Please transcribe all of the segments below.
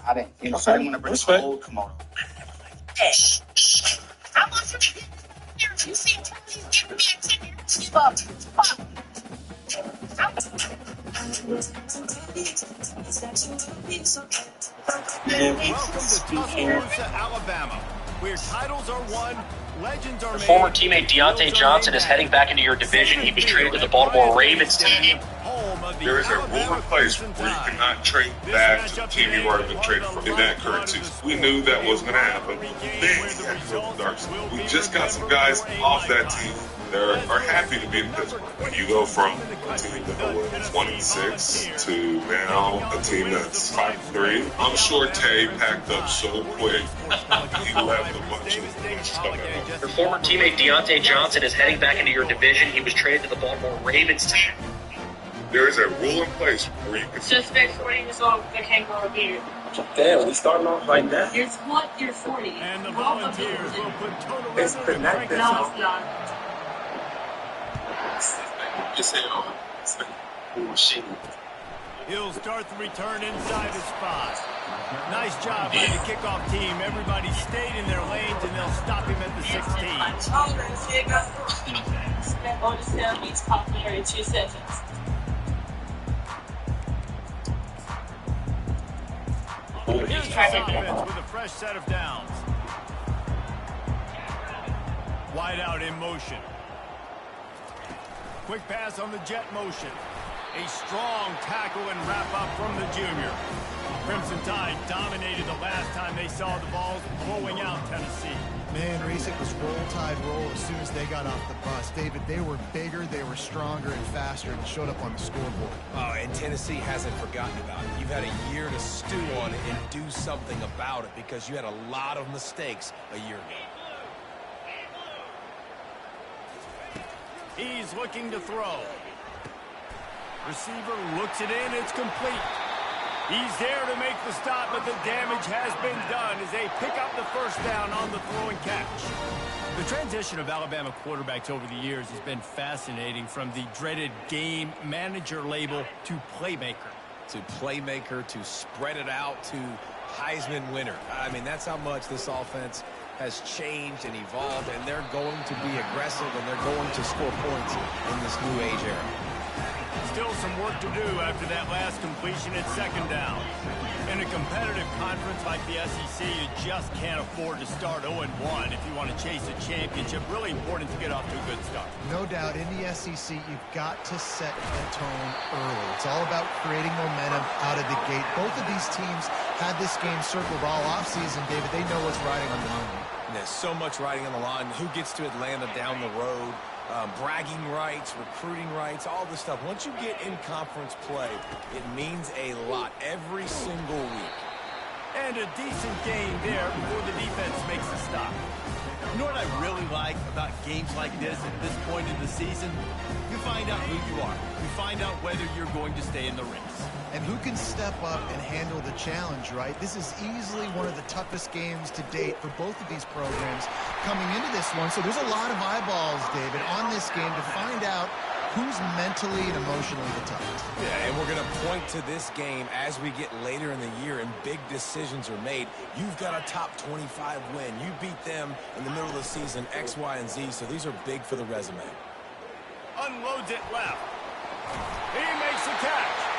I didn't, you know, so I didn't want to bring the old kimono. Hey, I want you to get here. You see, give me a 10 years. Fuck. Welcome to Tuscaloosa, Alabama, where titles are won, legends are made. Former teammate Deontay Johnson is heading back into your division. He was traded to the Baltimore Ravens team. There is a rule in place where you cannot trade back to the team you've already been traded from in that current season. We knew that was going to happen. Then he had to go to the dark side. We just got some guys off that team that are happy to be in Pittsburgh. When you go from a team that was 1-6 to now a team that's 5-3, I'm sure Tay packed up so quick. He left a bunch of stuff at home. Your former teammate Deontay Johnson is heading back into your division. He was traded to the Baltimore Ravens team. There is a rule in place where you can... Suspect 40 years old with a kangaroo beard. Damn, we starting off like that? You're what? You're 40. And the Volunteers will put total It's connected. No, it's not. Just say, oh, shit. He'll start the return inside his spot. Nice job by the kickoff team. Everybody stayed in their lanes, and they'll stop him at the 16. Spent bonus down means popular in 2 seconds. Here's the offense with a fresh set of downs. Wide out in motion. Quick pass on the jet motion. A strong tackle and wrap up from the junior. Crimson Tide dominated the last time they saw the balls blowing out Tennessee. Man, Reese, it was roll tide roll as soon as they got off the bus. David, they were bigger, they were stronger and faster, and showed up on the scoreboard. Oh, and Tennessee hasn't forgotten about it. You've had a year to stew on it and do something about it because you had a lot of mistakes a year ago. He's looking to throw. Receiver looks it in. It's complete. He's there to make the stop, but the damage has been done as they pick up the first down on the throw and catch. The transition of Alabama quarterbacks over the years has been fascinating, from the dreaded game manager label to playmaker. To playmaker, to spread it out, to Heisman winner. I mean, that's how much this offense has changed and evolved, and they're going to be aggressive, and they're going to score points in this new age era. Still some work to do after that last completion at second down. In a competitive conference like the SEC, you just can't afford to start 0-1 if you want to chase a championship. Really important to get off to a good start. No doubt, in the SEC, you've got to set the tone early. It's all about creating momentum out of the gate. Both of these teams had this game circled all offseason, David. They know what's riding on the line. There's so much riding on the line. Who gets to Atlanta down the road? Bragging rights, recruiting rights, all this stuff. Once you get in conference play, it means a lot every single week. And a decent game there before the defense makes a stop. You know what I really like about games like this at this point in the season? You find out who you are. You find out whether you're going to stay in the race. And who can step up and handle the challenge, right? This is easily one of the toughest games to date for both of these programs coming into this one. So there's a lot of eyeballs, David, on this game to find out who's mentally and emotionally the toughest. Yeah, and we're going to point to this game as we get later in the year and big decisions are made. You've got a top 25 win. You beat them in the middle of the season, X, Y, and Z, so these are big for the resume. Unloads it left. He makes the catch.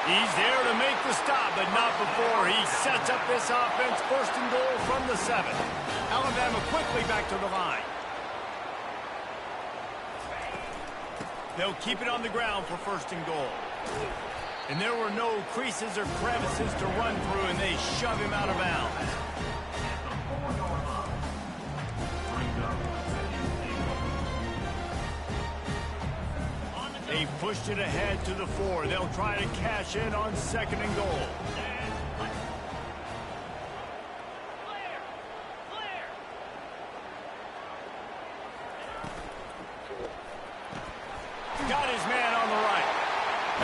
He's there to make the stop, but not before he sets up this offense. First and goal from the 7. Alabama quickly back to the line. They'll keep it on the ground for first and goal. And there were no creases or crevices to run through, and they shove him out of bounds. They pushed it ahead to the 4. They'll try to cash in on 2nd and goal. Got his man on the right.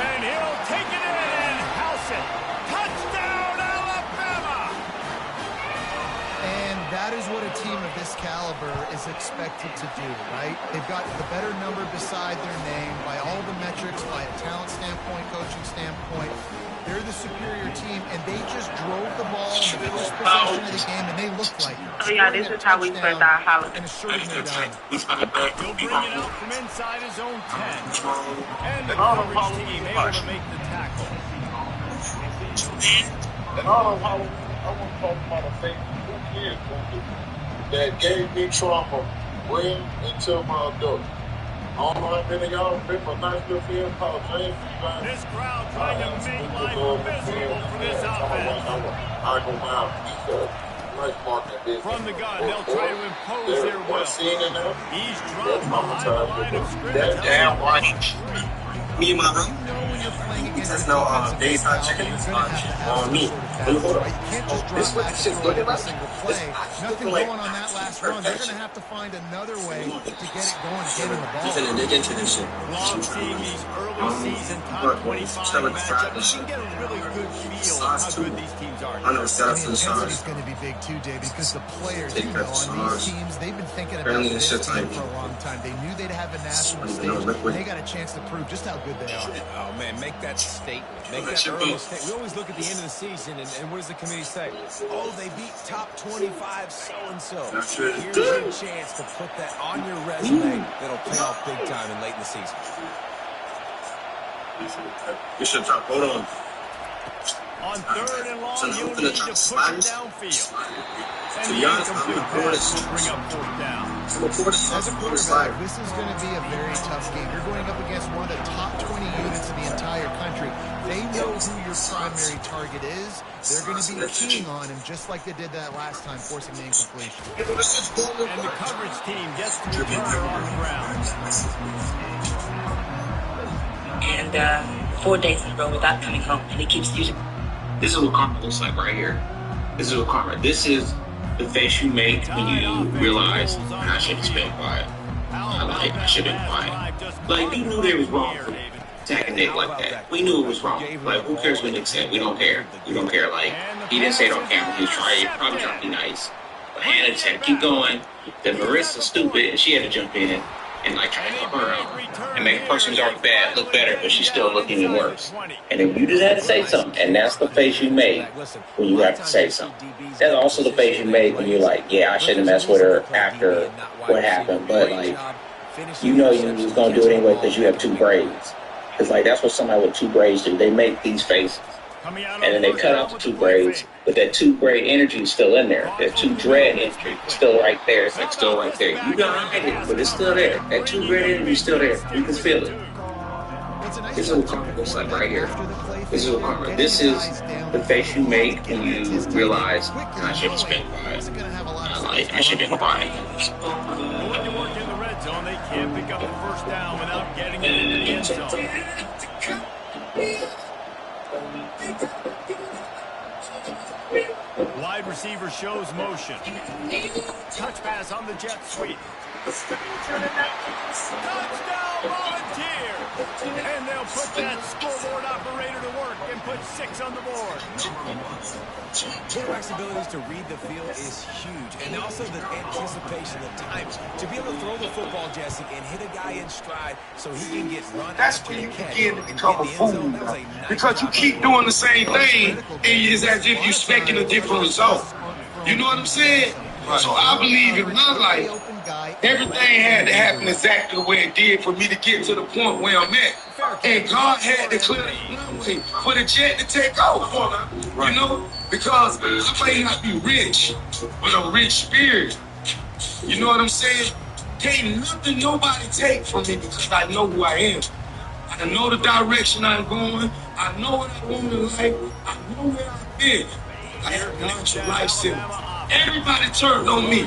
And he'll take it in and house it. Touchdown, Alabama! And that is what a team of this caliber is expected to do, right? They've got the better number beside their name by all the metrics, by a talent standpoint, coaching standpoint. They're the superior team, and they just drove the ball in the first possession of the game, and they looked like it. Oh, yeah, this is how we spent our holiday. And assuredly done. He'll bring it out from inside his own 10. And the coverage team able to make the tackle. And I want to talk about a thing that gave me trauma way into my adult. I don't know how many of y'all remember a nice little film called James. This crowd trying to make life miserable for this offense. I go down. Nice marking business. From the gun, they'll try to impose their will. He's dropped behind the line of scrimmage. That damn right. Me and my bro. There's no days hot chicken on me. Hold on. This is what this shit's looking like. Nothing going on that last run. They're going to have to find another way to get it going, get in the ball. He's going to dig into this shit. Love seeing these early season top 25 matchups. You can get a really good feel of how good these teams are. I know The intensity is going to be big too, Dave, because the players, you know, on these teams, they've been thinking about this team for a long time. They knew they'd have a national stage, and they got a chance to prove just how good they are. Oh, man, make that statement. Make that early statement. We always look at the end of the season, and what does the committee say? Oh, they beat top 25 so-and-so. Here's your chance to put that on your resume that'll pay off big time and late in the season. You should drop. Hold on. On 3rd and long, So you'll I'm need gonna to try push to it slide. downfield. And To be the honest, I'm incomplete gonna pull pass this. will bring up 4th down. I'm a force. As a I'm a quarterback, this is going to be a very tough game. You're going up against one of the top 20 units in the entire country. They know who your primary target is. They're going to be keying on him just like they did that last time, forcing the incompletion. And the coverage team gets the returner on the ground. And 4 days in a row without coming home, and he keeps using. This is what karma looks like right here. This is what karma. This is the face you make when you realize I should have been quiet. I should have been quiet. Like, you knew they was wrong for attacking Nick like that. We knew it was wrong. Like, who cares what Nick said? We don't care. We don't care. Like, he didn't say it on camera. He was trying. Probably trying to be nice. But Hannah just had to keep going. Then Marissa's stupid, and she had to jump in and like try to help her out and make a person who's already bad look better, but she's still looking even worse. And then you just had to say something, and that's the face you made when you have to say something. That's also the face you made when you're like, yeah, I shouldn't have messed with her after what happened, but like, you know you was gonna do it anyway because you have 2 braids. Because like that's what somebody with 2 braids do. They make these faces. And then they cut off the 2 braids, but that 2 braid energy is still in there. That 2 dread energy is still right there. It's like still right there. You gotta hide it, but it's still there. That 2 braid energy is still there. You can feel it. This is what karma looks like right here. This is what karma. This is the face you make when you realize I should have been quiet. I should have been quiet. Going to work in the red zone, they can't pick up the 1st down without getting it into the end zone. Wide receiver shows motion. Touch pass on the jet sweep. Touchdown Volunteer! And they'll put that scoreboard operator to work and put 6 on the board. Quarterback's abilities to read the field is huge, and also the anticipation, the time to be able to throw the football, Jesse, and hit a guy in stride so he can get run. That's when you begin to become a fool, because you keep doing the same thing, and it's as if you're expecting a different result. You know what I'm saying? So I believe in my life, everything had to happen exactly the way it did for me to get to the point where I'm at. And God had to clear the runway for the jet to take off on her, you know? Because I may not be rich, but a rich spirit. You know what I'm saying? Can't nothing nobody take from me because I know who I am. I know the direction I'm going. I know what I want in life. I know where I've been. I have an extra life simple. Everybody turned on me.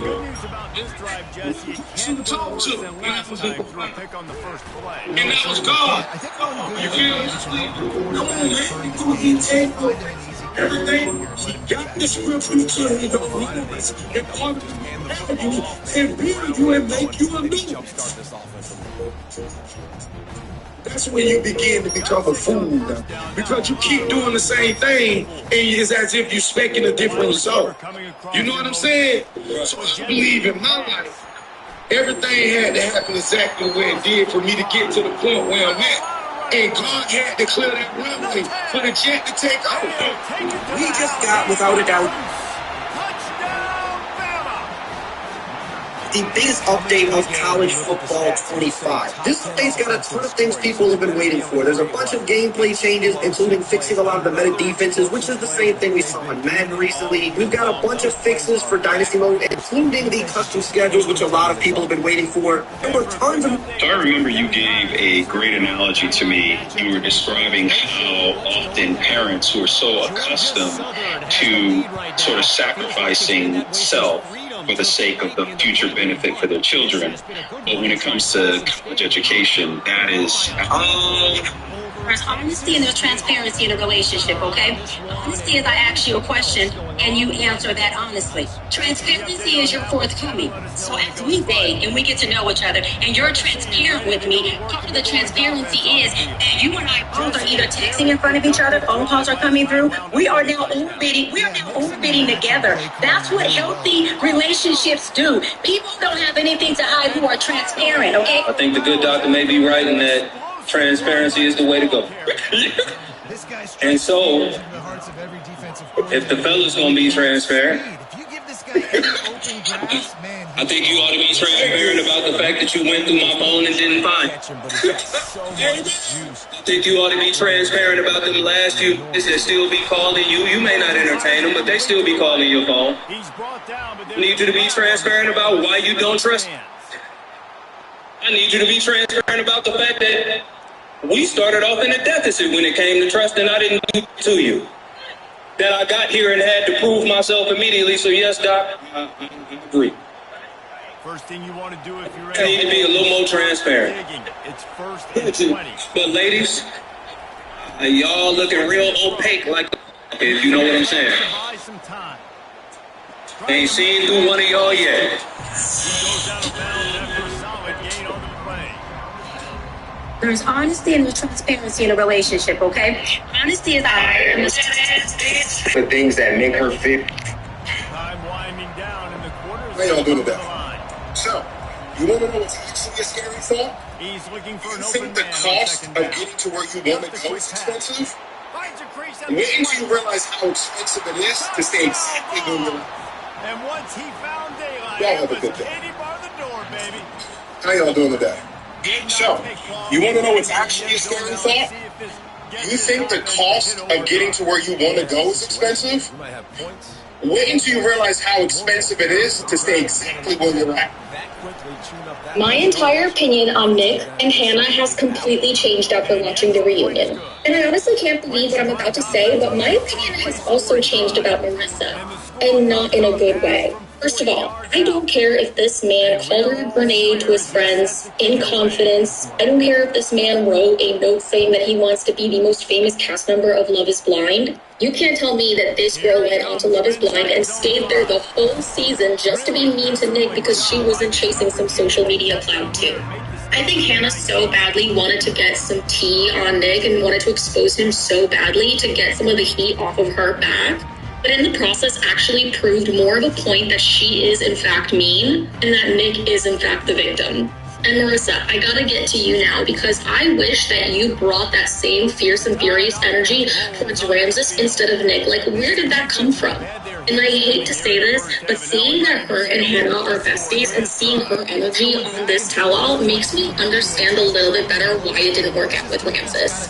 This drive, Jesse, you Should can't talk to put him. words last time through a pick on the first play. And that was God. I think one good You feel me? quarterback Come on, man. turns You gonna get taken find him an easy everything. He got the script you turn the rules and on you and build you and make you a new. Jumpstart this offense. That's when you begin to become a fool now. Because you keep doing the same thing and it's as if you're expecting a different result. You know what I'm saying? So I believe in my life, everything had to happen exactly the way it did for me to get to the point where I'm at. And God had to clear that runway for the jet to take off. We just got, without a doubt, the biggest update of college football 25. This update's got a ton of things people have been waiting for. There's a bunch of gameplay changes, including fixing a lot of the meta defenses, which is the same thing we saw in Madden recently. We've got a bunch of fixes for Dynasty Mode, including the custom schedules, which a lot of people have been waiting for. There were tons of... So I remember you gave a great analogy to me. You were describing how often parents who are so accustomed to sort of sacrificing self for the sake of the future benefit for their children. But when it comes to college education, that is... There's honesty and there's transparency in a relationship, okay? Honesty is I ask you a question and you answer that honestly. Transparency is your forthcoming. So as we date and we get to know each other and you're transparent with me, part of the transparency is that you and I both are either texting in front of each other, phone calls are coming through. We are now orbiting together. That's what healthy relationships do. People don't have anything to hide who are transparent, okay? I think the good doctor may be right in that transparency is the way to go. And so, if the fella's gonna be transparent, I think you ought to be transparent about the fact that you went through my phone and didn't find it. I think you ought to be transparent about them last few days that still be calling you. You may not entertain them, but they still be calling your phone. I need you to be transparent about why you don't trust me. I need you to be transparent about the fact that we started off in a deficit when it came to trust, and I didn't do it to you. That I got here and had to prove myself immediately. So yes, Doc, I agree. First thing you want to do if you're I need to be a little more transparent. It's first and 20. But ladies, y'all looking real opaque, like if you know what I'm saying. Ain't seen through one of y'all yet. There's honesty and there's transparency in a relationship, okay? Honesty is the things that make her fit. Time winding down in the quarters. How y'all doing today? So, you want to know what's actually a scary thought? He's looking for an You open think the man. cost of getting to where you want to go is expensive? Wait until you realize how expensive it is to stay exactly where you're at. And once he found daylight, Y'all have a good day. How y'all doing today? So, you want to know what's actually a scary thought? You think the cost of getting to where you want to go is expensive? Wait until you realize how expensive it is to stay exactly where you're at. My entire opinion on Nick and Hannah has completely changed after watching the reunion. And I honestly can't believe what I'm about to say, but my opinion has also changed about Marissa, and not in a good way. First of all, I don't care if this man called her a grenade to his friends in confidence. I don't care if this man wrote a note saying that he wants to be the most famous cast member of Love is Blind. You can't tell me that this girl went on to Love is Blind and stayed there the whole season just to be mean to Nick because she wasn't chasing some social media clout too. I think Hannah so badly wanted to get some tea on Nick and wanted to expose him so badly to get some of the heat off of her back. But in the process actually proved more of a point that she is in fact mean and that Nick is in fact the victim. And Marissa, I gotta get to you now because I wish that you brought that same fierce and furious energy towards Ramses instead of Nick. Like, where did that come from? And I hate to say this, but seeing that her and Hannah are besties and seeing her energy on this tell-all makes me understand a little bit better why it didn't work out with Ramses.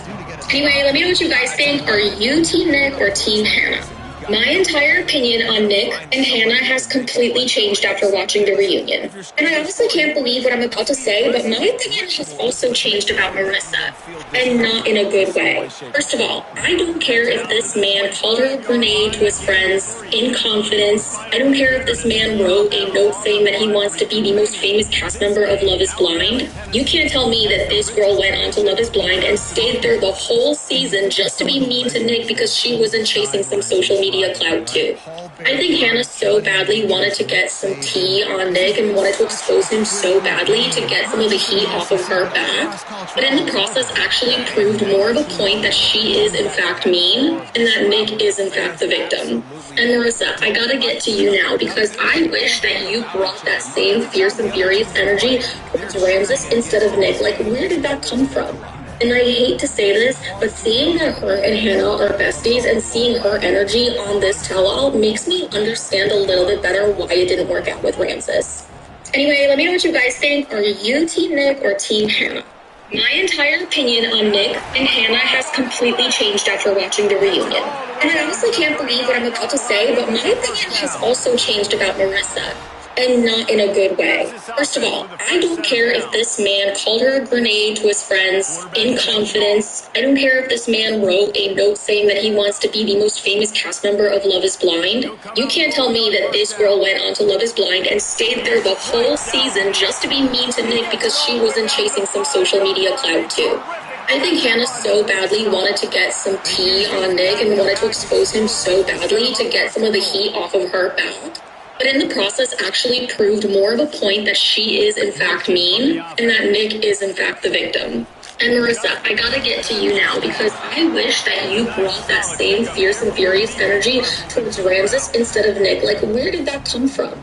Anyway, let me know what you guys think. Are you Team Nick or Team Hannah? My entire opinion on Nick and Hannah has completely changed after watching the reunion. And I honestly can't believe what I'm about to say, but my opinion has also changed about Marissa. And not in a good way. First of all, I don't care if this man called her a grenade to his friends in confidence. I don't care if this man wrote a note saying that he wants to be the most famous cast member of Love is Blind. You can't tell me that this girl went on to Love is Blind and stayed there the whole season just to be mean to Nick because she wasn't chasing some social media clout too. I think Hannah so badly wanted to get some tea on Nick and wanted to expose him so badly to get some of the heat off of her back, but in the process actually proved more of a point that she is in fact mean and that Nick is in fact the victim. And Marissa, I gotta get to you now because I wish that you brought that same fierce and furious energy towards Ramses instead of Nick. Like, where did that come from? And I hate to say this, but seeing that her and Hannah are besties and seeing her energy on this tell-all makes me understand a little bit better why it didn't work out with Ramses. Anyway, let me know what you guys think. Are you Team Nick or Team Hannah? My entire opinion on Nick and Hannah has completely changed after watching the reunion. And I honestly can't believe what I'm about to say, but my opinion has also changed about Marissa. And not in a good way. First of all, I don't care if this man called her a grenade to his friends in confidence. I don't care if this man wrote a note saying that he wants to be the most famous cast member of Love is Blind. You can't tell me that this girl went on to Love is Blind and stayed there the whole season just to be mean to Nick because she wasn't chasing some social media clout too. I think Hannah so badly wanted to get some tea on Nick and wanted to expose him so badly to get some of the heat off of her back, but in the process actually proved more of a point that she is in fact mean and that Nick is in fact the victim. And Marissa, I gotta get to you now because I wish that you brought that same fierce and furious energy towards Ramses instead of Nick. Like, where did that come from?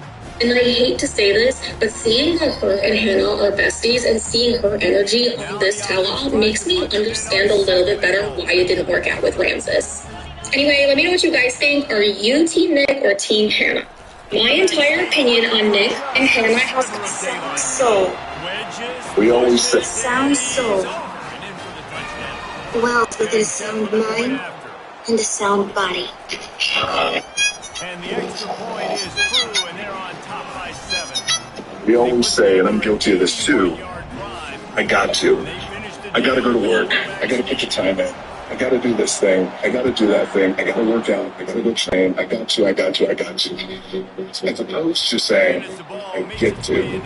And I hate to say this, but seeing that her and Hannah are besties and seeing her energy on this tell-all makes me understand a little bit better why it didn't work out with Ramses. Anyway, let me know what you guys think. Are you Team Nick or Team Hannah? My entire opinion on Nick and Hannah has so. We always say. Sounds so. Well, with a sound mind and a sound body. And the extra point is through, and they're on top by 7. We always say, and I'm guilty of this too, I got to. I got to go to work. I got to put the time in. I got to do this thing. I got to do that thing. I got to work out. I got to go train. I got to. As opposed to saying, I get to.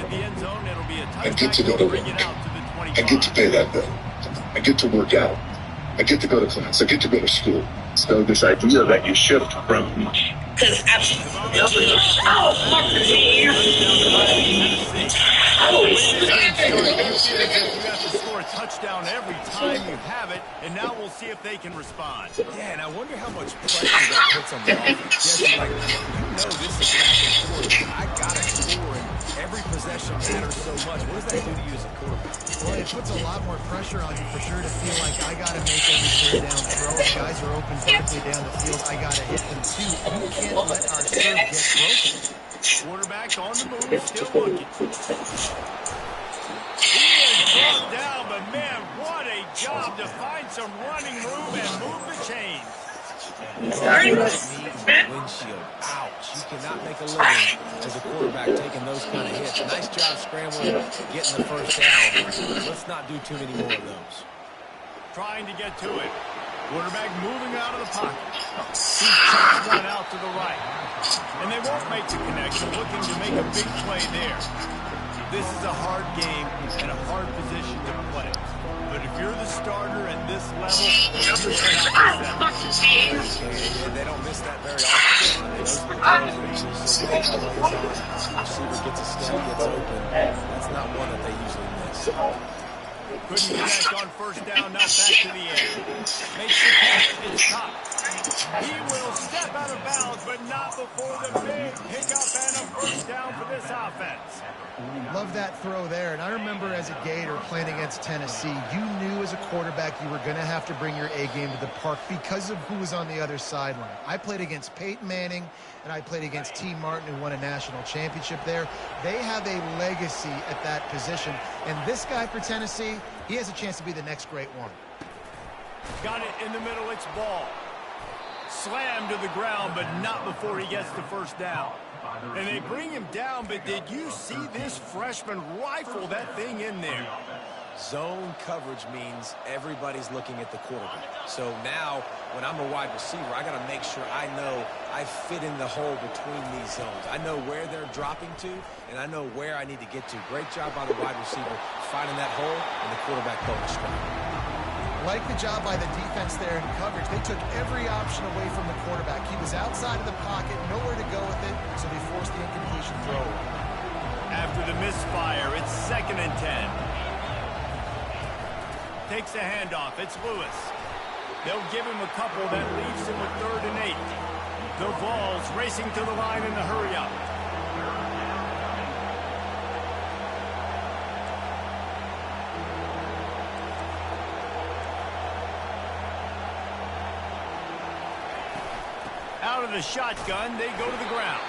I get to go to work. I get to pay that bill. I get to work out. I get to go to class. I get to go to school. So this idea that you shift from... Because absolutely. Touchdown every time you have it, and now we'll see if they can respond. Yeah, and I wonder how much pressure that puts on the offense. Yes, like, you know this is back and forth. I gotta score, and every possession matters so much. What does that do to you as a quarterback? Well, it puts a lot more pressure on you for sure to feel like I gotta make every third down throw. If guys are open vertically down the field, I gotta hit them too. You can't let our serve get broken. Quarterback on the move, still looking. He is brought down, but man, what a job to find some running room and move the chains. Windshield. Ouch. You cannot make a living as a quarterback taking those kind of hits. Nice job scrambling, getting the first down. Let's not do too many more of those. Trying to get to it. Quarterback moving out of the pocket. He checks one out to the right. And they won't make the connection, looking to make a big play there. This is a hard game and a hard position to play. But if you're the starter at this level, you're not they don't miss that very often. Receiver gets a step, gets open. That's not one that they usually miss. Couldn't connect on first down, not back to the end. Makes the catch, it's top. He will step out of bounds, but not before the big pickup and a first down for this offense. Love that throw there. And I remember as a Gator playing against Tennessee, you knew as a quarterback you were going to have to bring your A game to the park because of who was on the other sideline. I played against Peyton Manning, and I played against T. Martin, who won a national championship there. They have a legacy at that position. And this guy for Tennessee, he has a chance to be the next great one. Got it in the middle, it's ball. Slammed to the ground, but not before he gets the first down. And they bring him down, but did you see this freshman rifle that thing in there? Zone coverage means everybody's looking at the quarterback. So now, when I'm a wide receiver, I got to make sure I know I fit in the hole between these zones. I know where they're dropping to, and I know where I need to get to. Great job by the wide receiver finding that hole, and the quarterback bonus strike. Like the job by the defense there in coverage. They took every option away from the quarterback. He was outside of the pocket, nowhere to go with it, so they forced the incompletion throw. After the misfire, it's 2nd and 10. Takes a handoff. It's Lewis. They'll give him a couple. That leaves him with 3rd and 8. The Vols racing to the line in the hurry-up. Out of the shotgun, they go to the ground.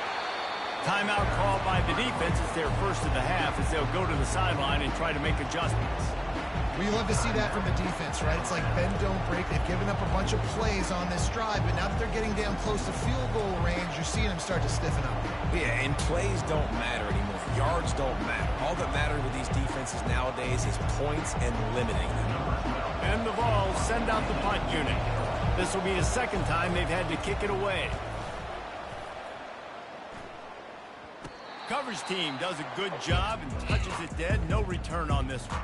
Timeout called by the defense. It's their first of the half as they'll go to the sideline and try to make adjustments. We love to see that from the defense, right? It's like bend, don't break. They've given up a bunch of plays on this drive, but now that they're getting down close to field goal range, you're seeing them start to stiffen up. Yeah, and plays don't matter anymore. Yards don't matter. All that matters with these defenses nowadays is points and limiting them. And the Vols send out the punt unit. This will be the 2nd time they've had to kick it away. Coverage team does a good job and touches it dead. No return on this one.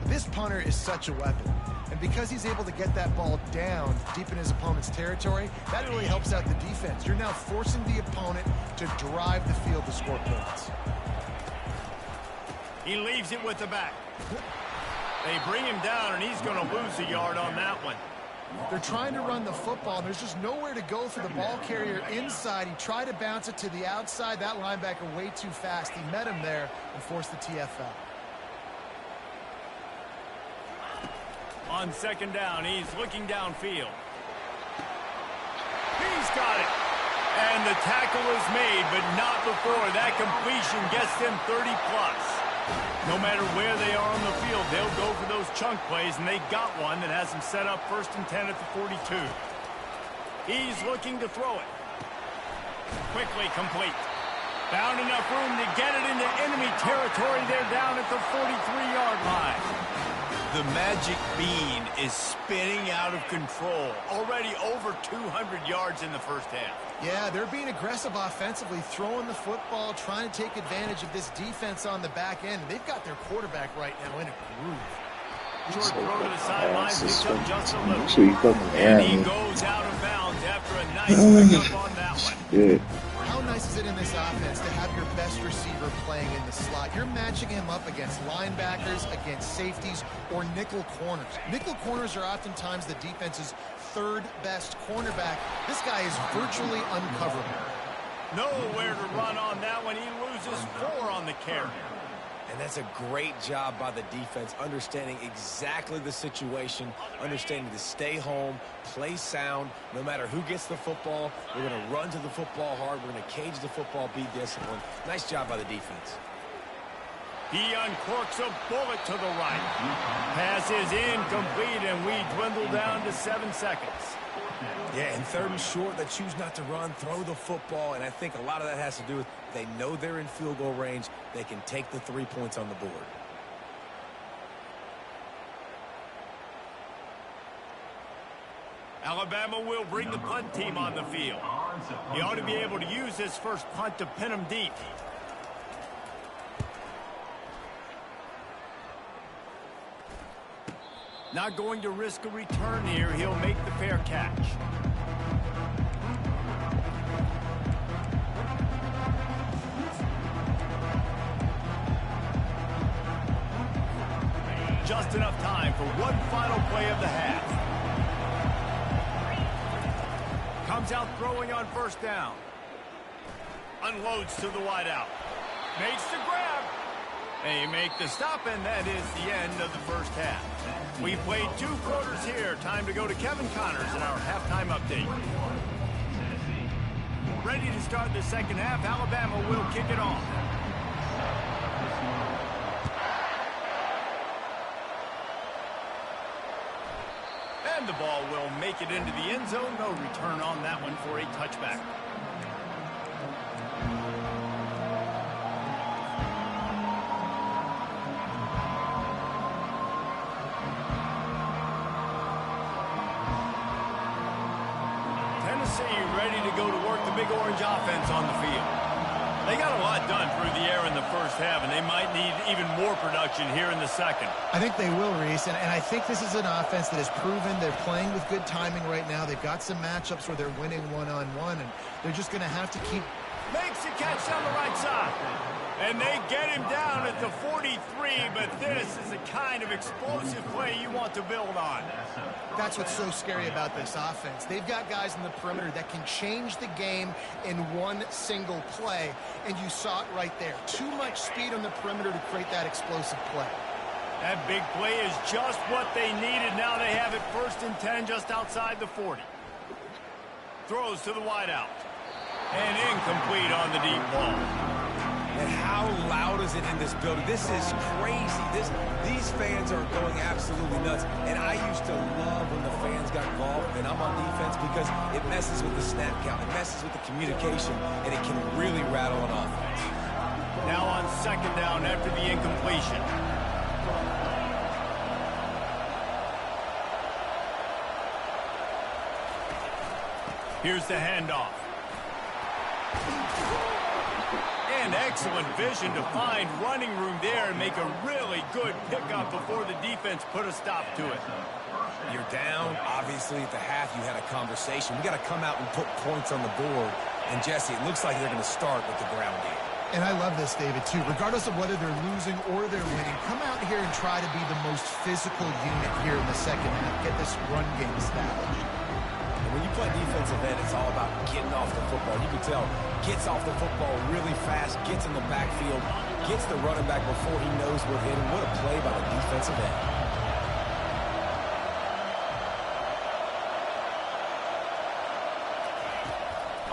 This punter is such a weapon, and because he's able to get that ball down deep in his opponent's territory, that really helps out the defense. You're now forcing the opponent to drive the field to score points. He leaves it with the back. They bring him down, and he's going to lose a yard on that one. They're trying to run the football, and there's just nowhere to go for the ball carrier inside. He tried to bounce it to the outside. That linebacker way too fast. He met him there and forced the TFL. On 2nd down, he's looking downfield. He's got it. And the tackle is made, but not before. That completion gets them 30-plus. No matter where they are on the field, they'll go for those chunk plays, and they got one that has them set up 1st and 10 at the 42. He's looking to throw it. Quickly complete. Found enough room to get it into enemy territory. They're down at the 43-yard line. The magic bean is spinning out of control. Already over 200 yards in the first half. Yeah, they're being aggressive offensively, throwing the football, trying to take advantage of this defense on the back end. They've got their quarterback right now in a groove. Short throw to the sidelines, picks up just a little. And he goes out of bounds after a nice pickup on that one. Yeah. How nice is it in this offense to have your best receiver playing in the slot? You're matching him up against linebackers, against safeties, or nickel corners. Nickel corners are oftentimes the defense's 3rd best cornerback. This guy is virtually uncoverable. Nowhere to run on that one. He loses 4 on the carry. And that's a great job by the defense, understanding exactly the situation, understanding to stay home, play sound. No matter who gets the football, we're going to run to the football hard. We're going to cage the football, be disciplined. Nice job by the defense. He uncorks a bullet to the right. Pass is incomplete, and we dwindle down to 7 seconds. Yeah, and 3rd and short, they choose not to run, throw the football, and I think a lot of that has to do with they know they're in field goal range. They can take the 3 points on the board. Alabama will bring the punt team on the field. He ought to be able to use this first punt to pin him deep. Not going to risk a return here. He'll make the fair catch. Just enough time for one final play of the half. Comes out throwing on 1st down. Unloads to the wideout. Makes the grab. They make the stop, and that is the end of the first half. We played 2 quarters here. Time to go to Kevin Connors in our halftime update. Ready to start the 2nd half. Alabama will kick it off. And And the ball will make it into the end zone. No return on that one for a touchback. Tennessee ready to go to work the Big Orange offense on the field. They got a lot done through the air in the first half, and they might need even more production here in the second. I think they will, Reese, and I think this is an offense that has proven they're playing with good timing right now. They've got some matchups where they're winning one-on-one, and they're just going to have to keep... Makes the catch down the right side. And they get him down at the 43, but this is the kind of explosive play you want to build on. That's what's so scary about this offense. They've got guys in the perimeter that can change the game in one single play, and you saw it right there. Too much speed on the perimeter to create that explosive play. That big play is just what they needed. Now they have it 1st and 10 just outside the 40. Throws to the wideout. And incomplete on the deep ball. And how loud is it in this building? This is crazy. These fans are going absolutely nuts. And I used to love when the fans got involved, and I'm on defense, because it messes with the snap count. It messes with the communication, and it can really rattle an offense. Now on 2nd down after the incompletion. Here's the handoff. And excellent vision to find running room there and make a really good pickup before the defense put a stop to it. You're down. Obviously, at the half, you had a conversation. We got to come out and put points on the board. And, Jesse, it looks like they're going to start with the ground game. And I love this, David, too. Regardless of whether they're losing or they're winning, come out here and try to be the most physical unit here in the second half. Get this run game established. When you play defensive end, it's all about getting off the football. You can tell, gets off the football really fast, gets in the backfield, gets the running back before he knows what hit him. What a play by the defensive end.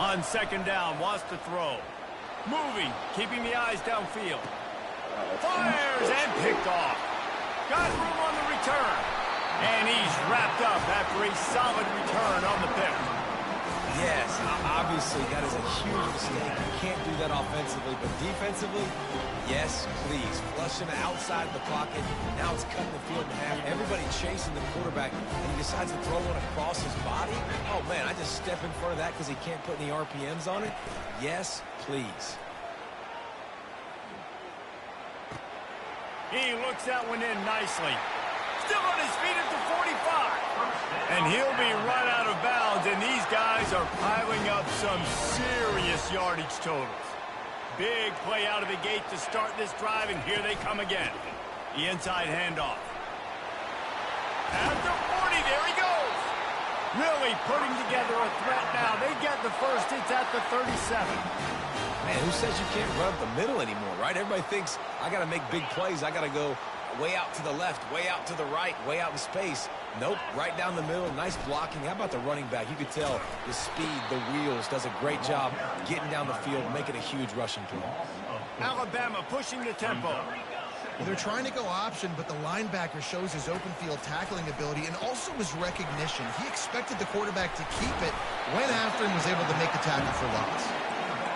On 2nd down, wants to throw. Moving, keeping the eyes downfield. Fires and picked off. Got room on the return. And he's wrapped up after a solid return on the pick. Yes, obviously that is a huge mistake. You can't do that offensively, but defensively, yes, please. Flush him outside the pocket. Now it's cutting the field in half. Everybody chasing the quarterback, and he decides to throw one across his body. Oh, man, I just step in front of that because he can't put any RPMs on it. Yes, please. He looks that one in nicely. Still on his feet at the 45. And he'll be run out of bounds, and these guys are piling up some serious yardage totals. Big play out of the gate to start this drive, and here they come again. The inside handoff. At the 40, there he goes. Really putting together a threat now. They get the first. It's at the 37. Man, who says you can't run up the middle anymore, right? Everybody thinks, I got to make big plays. I got to go way out to the left, way out to the right, way out in space. Nope, right down the middle. Nice blocking. How about the running back? You could tell the speed, the wheels, does a great job getting down the field, making a huge rushing play. Alabama pushing the tempo. Well, they're trying to go option, but the linebacker shows his open field tackling ability and also his recognition. He expected the quarterback to keep it, went after and was able to make the tackle for loss.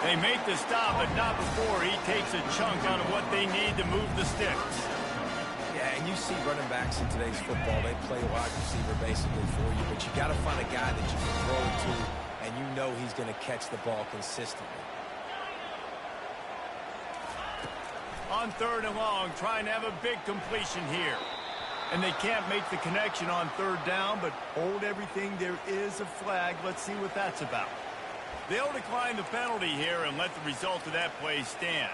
They make the stop, but not before he takes a chunk out of what they need to move the sticks. Yeah, and you see running backs in today's football, they play wide receiver basically for you, but you got to find a guy that you can throw it to, and you know he's going to catch the ball consistently. On 3rd and long, trying to have a big completion here. And they can't make the connection on 3rd down, but hold everything. There is a flag. Let's see what that's about. They'll decline the penalty here and let the result of that play stand.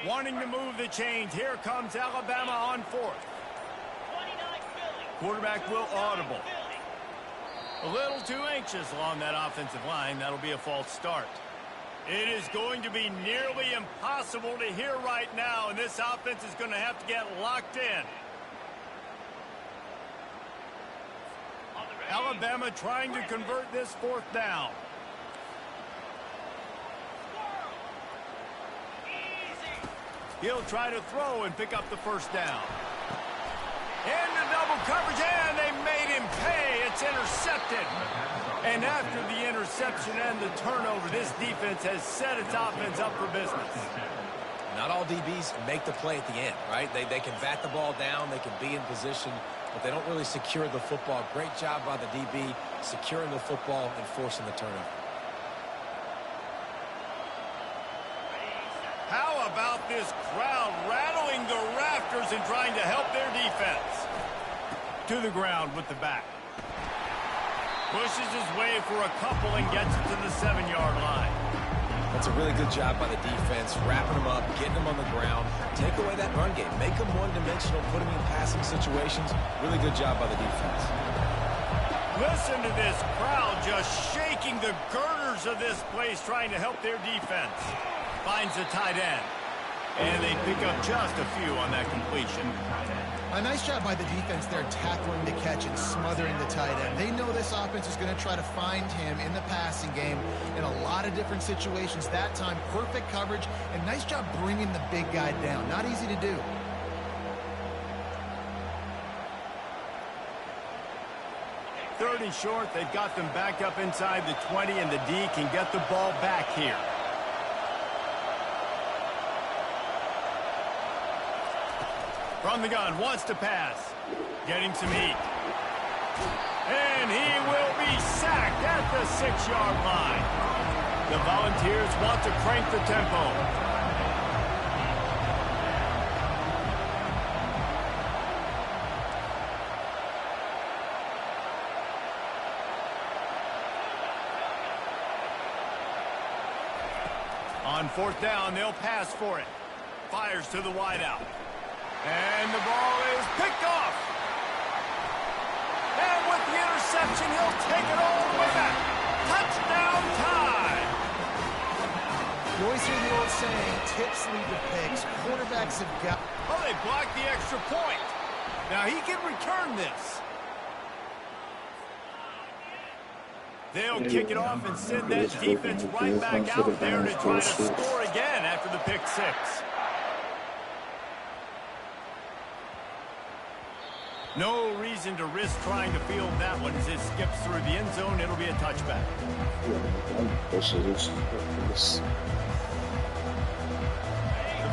Wanting to move the chains. Here comes Alabama on 4th. Quarterback will audible. A little too anxious along that offensive line. That'll be a false start. It is going to be nearly impossible to hear right now, and this offense is going to have to get locked in. Alabama trying to convert this 4th down. He'll try to throw and pick up the first down. Into double coverage, and they made him pay. It's intercepted. And after the interception and the turnover, this defense has set its offense up for business. Not all DBs make the play at the end, right? They can bat the ball down, they can be in position, but they don't really secure the football. Great job by the DB securing the football and forcing the turnover. How about this crowd rattling the rafters and trying to help their defense? To the ground with the back. Pushes his way for a couple and gets it to the 7-yard line. That's a really good job by the defense, wrapping them up, getting them on the ground. Take away that run game. Make them one-dimensional, put them in passing situations. Really good job by the defense. Listen to this crowd just shaking the girders of this place, trying to help their defense. Finds the tight end. And they pick up just a few on that completion. A nice job by the defense there, tackling the catch and smothering the tight end. They know this offense is going to try to find him in the passing game in a lot of different situations. That time, perfect coverage, and nice job bringing the big guy down. Not easy to do. Third and short, they've got them back up inside the 20, and the D can get the ball back here. From the gun, wants to pass. Getting some heat. And he will be sacked at the 6-yard line. The Volunteers want to crank the tempo. On 4th down, they'll pass for it. Fires to the wideout. And the ball is picked off. And with the interception, he'll take it all the way back. Touchdown time. You always hear the old saying, tips lead to picks. Quarterbacks have got... Oh, they blocked the extra point. Now he can return this. They'll kick it off and send that defense right back out there to try to score again after the pick 6. No reason to risk trying to field that one as it skips through the end zone. It'll be a touchback. The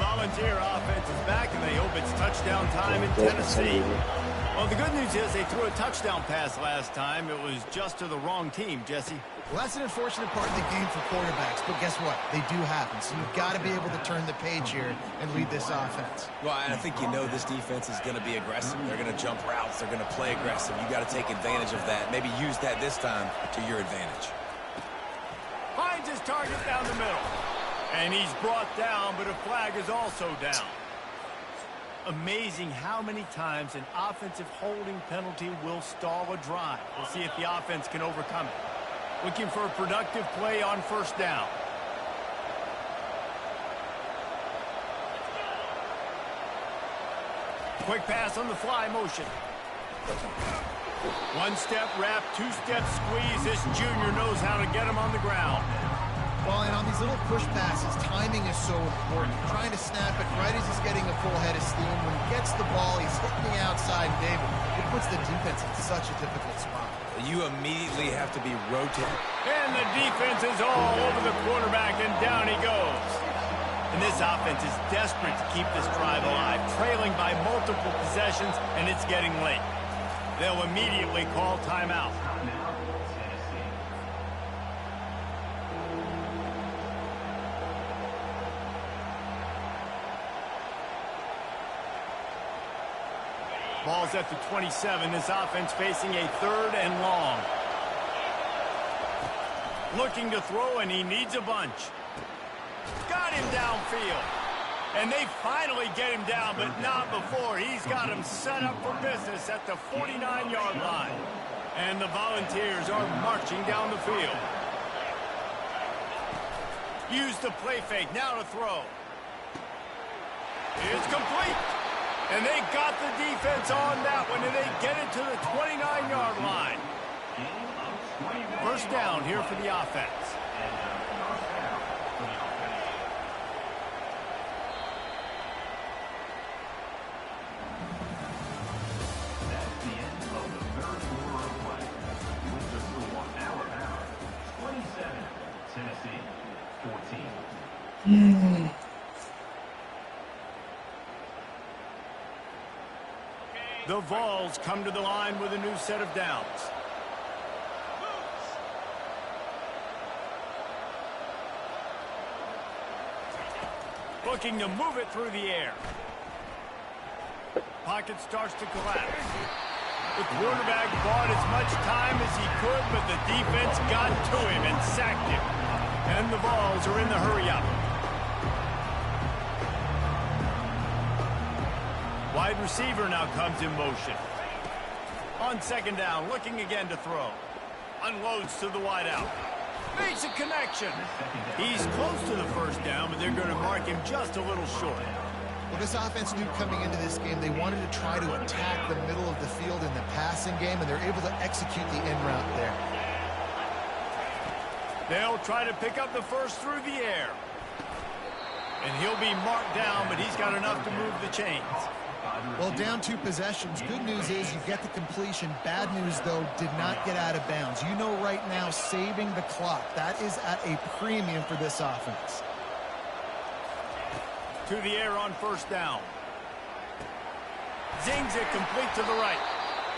Volunteer offense is back, and they hope it's touchdown time in Tennessee. Well, the good news is they threw a touchdown pass last time. It was just to the wrong team, Jesse. Well, that's an unfortunate part of the game for quarterbacks, but guess what? They do happen, so you've got to be able to turn the page here and lead this offense. Well, I think you know this defense is going to be aggressive. They're going to jump routes. They're going to play aggressive. You got to take advantage of that. Maybe use that this time to your advantage. Finds his target down the middle. And he's brought down, but a flag is also down. Amazing how many times an offensive holding penalty will stall a drive. We'll see if the offense can overcome it. Looking for a productive play on 1st down. Quick pass on the fly motion. 1-step wrap, 2-step squeeze. This junior knows how to get him on the ground. Well, and on these little push passes, timing is so important. Trying to snap it right as he's getting a full head of steam. When he gets the ball, he's hitting the outside, David. It puts the defense in such a difficult spot. You immediately have to be rotated. And the defense is all over the quarterback, and down he goes. And this offense is desperate to keep this drive alive, trailing by multiple possessions, and it's getting late. They'll immediately call timeout. Ball's at the 27. This offense facing a 3rd and long. Looking to throw, and he needs a bunch. Got him downfield. And they finally get him down, but not before. He's got him set up for business at the 49-yard line. And the Volunteers are marching down the field. Use the play fake. Now to throw. It's complete. And they got the defense on that one, and they get it to the 29-yard line. 1st down here for the offense. The Vols come to the line with a new set of downs. Looking to move it through the air. Pocket starts to collapse. The quarterback bought as much time as he could, but the defense got to him and sacked him. And the Vols are in the hurry-up. Wide receiver now comes in motion. On second down, looking again to throw. Unloads to the wideout. Makes a connection. He's close to the first down, but they're going to mark him just a little short. Well, this offense knew coming into this game they wanted to try to attack the middle of the field in the passing game, and they're able to execute the in route there. They'll try to pick up the first through the air. And he'll be marked down, but he's got enough to move the chains. Well, down 2 possessions. Good news is you get the completion. Bad news, though, did not get out of bounds. You know right now, saving the clock. That is at a premium for this offense. To the air on first down. Zings it complete to the right.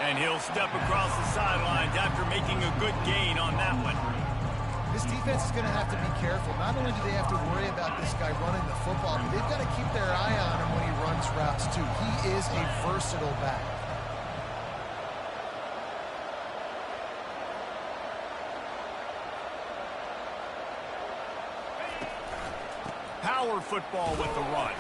And he'll step across the sidelines after making a good gain on that one. This defense is going to have to be careful. Not only do they have to worry about this guy running the football, but they've got to keep their eye on him when he runs routes, too. He is a versatile back. Power football with the run.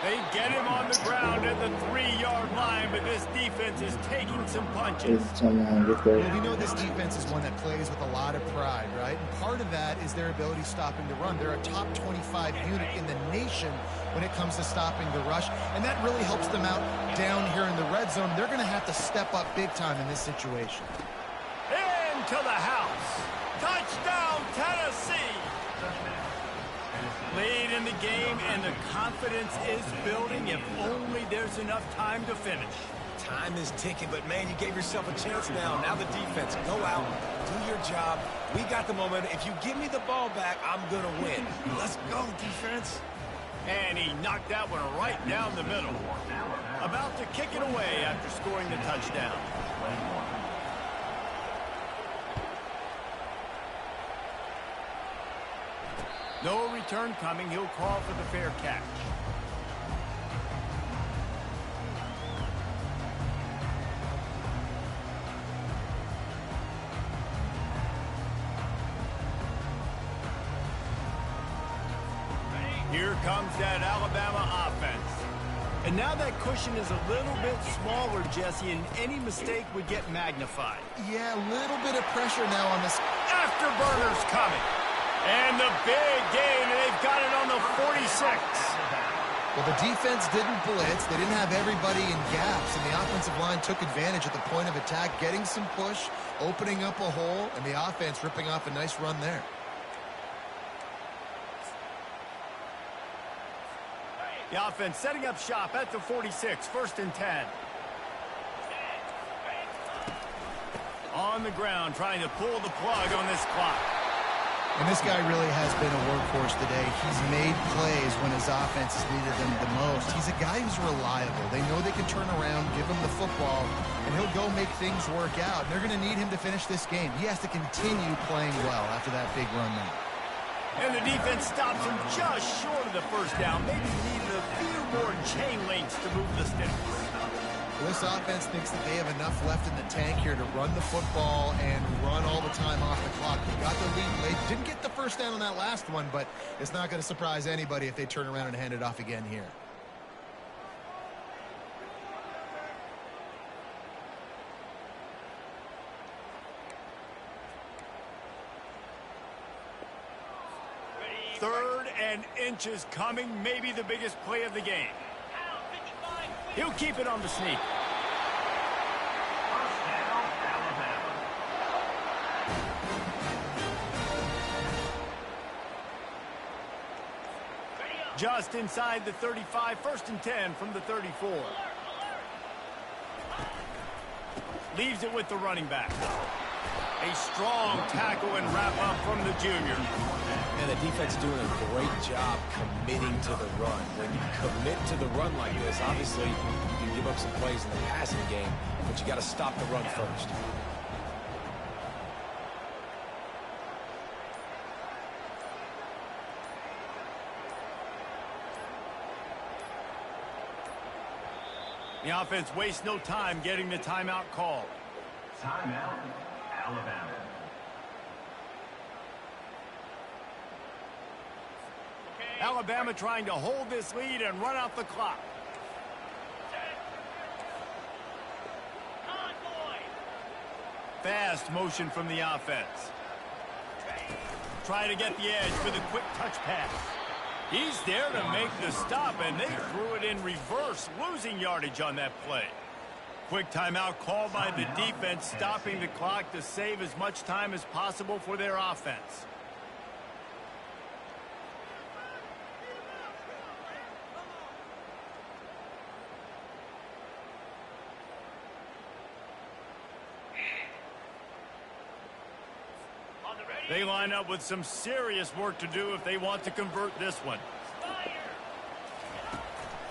They get him on the ground at the 3-yard line, but this defense is taking some punches. Well, we know this defense is one that plays with a lot of pride, right? And part of that is their ability stopping the run. They're a top 25 unit in the nation when it comes to stopping the rush, and that really helps them out down here in the red zone. They're going to have to step up big time in this situation. Into the house. Touchdown, Tennessee. Lead in the game, and the confidence is building if only there's enough time to finish. Time is ticking, but, man, you gave yourself a chance now. Now the defense, go out, do your job. We got the momentum. If you give me the ball back, I'm going to win. Let's go, defense. And he knocked that one right down the middle. About to kick it away after scoring the touchdown. No return coming. He'll call for the fair catch. Here comes that Alabama offense. And now that cushion is a little bit smaller, Jesse, and any mistake would get magnified. Yeah, a little bit of pressure now on this. Afterburner's coming. And the big gain, and they've got it on the 46. Well, the defense didn't blitz. They didn't have everybody in gaps, and the offensive line took advantage at the point of attack, getting some push, opening up a hole, and the offense ripping off a nice run there. The offense setting up shop at the 46, 1st and 10. On the ground, trying to pull the plug on this clock. And this guy really has been a workhorse today. He's made plays when his offense has needed them the most. He's a guy who's reliable. They know they can turn around, give him the football, and he'll go make things work out. And they're going to need him to finish this game. He has to continue playing well after that big run now. And the defense stops him just short of the first down. Maybe needed a few more chain links to move the sticks. Well, this offense thinks that they have enough left in the tank here to run the football and run all the time off the clock. They got the lead. They didn't get the first down on that last one, but it's not going to surprise anybody if they turn around and hand it off again here. Third and inches coming, maybe the biggest play of the game. He'll keep it on the sneak. Just inside the 35, 1st and 10 from the 34. Leaves it with the running back. A strong tackle and wrap-up from the junior. And the defense doing a great job committing to the run. When you commit to the run like this, obviously you can give up some plays in the passing game, but you got to stop the run first. The offense wastes no time getting the timeout call. Timeout, Alabama. Alabama trying to hold this lead and run out the clock. Fast motion from the offense. Trying to get the edge with a quick touch pass. He's there to make the stop, and they threw it in reverse, losing yardage on that play. Quick timeout called by the defense, stopping the clock to save as much time as possible for their offense. They line up with some serious work to do if they want to convert this one.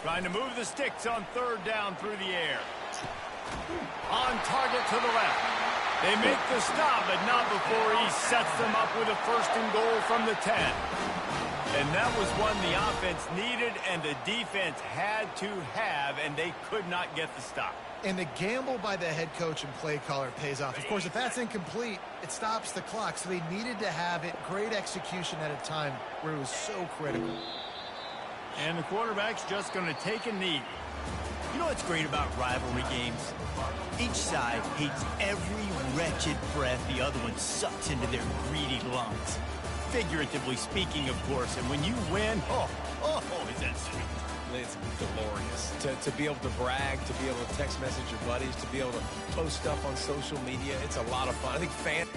Trying to move the sticks on third down through the air. On target to the left. They make the stop, but not before he sets them up with a 1st and goal from the 10. And that was one the offense needed and the defense had to have, and they could not get the stop. And the gamble by the head coach and play caller pays off. Of course, if that's incomplete, it stops the clock. So they needed to have it. Great execution at a time where it was so critical. And the quarterback's just going to take a knee. You know what's great about rivalry games? Each side hates every wretched breath the other one sucks into their greedy lungs. Figuratively speaking, of course. And when you win, oh, is that sweet. It's glorious. To be able to brag, to be able to text message your buddies, to be able to post stuff on social media, it's a lot of fun. I think fans